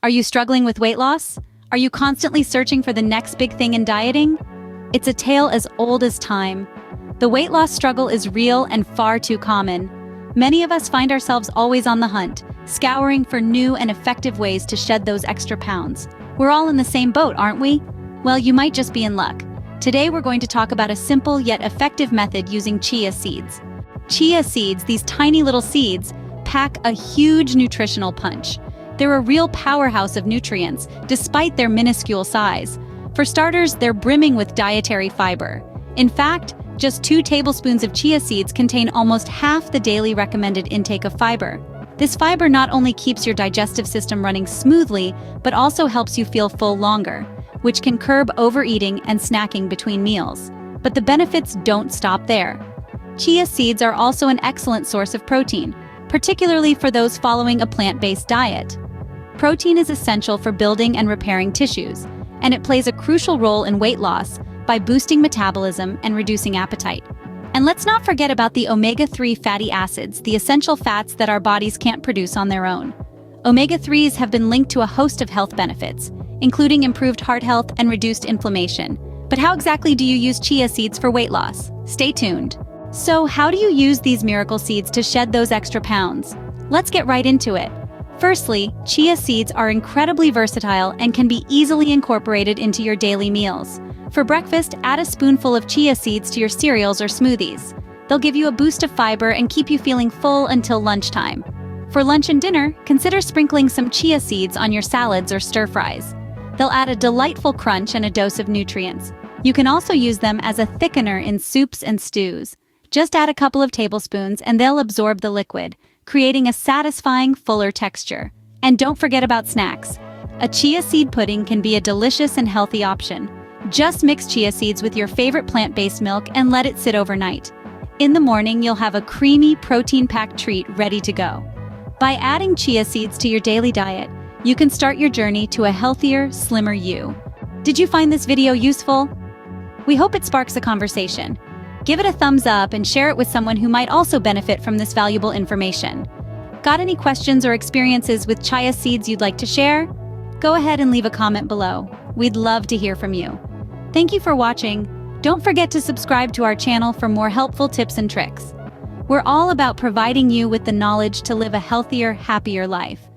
Are you struggling with weight loss? Are you constantly searching for the next big thing in dieting? It's a tale as old as time. The weight loss struggle is real and far too common. Many of us find ourselves always on the hunt, scouring for new and effective ways to shed those extra pounds. We're all in the same boat, aren't we? Well, you might just be in luck. Today we're going to talk about a simple yet effective method using chia seeds. Chia seeds, these tiny little seeds, pack a huge nutritional punch. They're a real powerhouse of nutrients, despite their minuscule size. For starters, they're brimming with dietary fiber. In fact, just 2 tablespoons of chia seeds contain almost half the daily recommended intake of fiber. This fiber not only keeps your digestive system running smoothly, but also helps you feel full longer, which can curb overeating and snacking between meals. But the benefits don't stop there. Chia seeds are also an excellent source of protein, particularly for those following a plant-based diet. Protein is essential for building and repairing tissues, and it plays a crucial role in weight loss by boosting metabolism and reducing appetite. And let's not forget about the omega-3 fatty acids, the essential fats that our bodies can't produce on their own. Omega-3s have been linked to a host of health benefits, including improved heart health and reduced inflammation. But how exactly do you use chia seeds for weight loss? Stay tuned. So, how do you use these miracle seeds to shed those extra pounds? Let's get right into it. Firstly, chia seeds are incredibly versatile and can be easily incorporated into your daily meals. For breakfast, add a spoonful of chia seeds to your cereals or smoothies. They'll give you a boost of fiber and keep you feeling full until lunchtime. For lunch and dinner, consider sprinkling some chia seeds on your salads or stir-fries. They'll add a delightful crunch and a dose of nutrients. You can also use them as a thickener in soups and stews. Just add a couple of tablespoons and they'll absorb the liquid, creating a satisfying, fuller texture. And don't forget about snacks. A chia seed pudding can be a delicious and healthy option. Just mix chia seeds with your favorite plant-based milk and let it sit overnight. In the morning, you'll have a creamy, protein-packed treat ready to go. By adding chia seeds to your daily diet, you can start your journey to a healthier, slimmer you. Did you find this video useful? We hope it sparks a conversation. Give it a thumbs up and share it with someone who might also benefit from this valuable information. Got any questions or experiences with chia seeds you'd like to share? Go ahead and leave a comment below. We'd love to hear from you. Thank you for watching. Don't forget to subscribe to our channel for more helpful tips and tricks. We're all about providing you with the knowledge to live a healthier, happier life.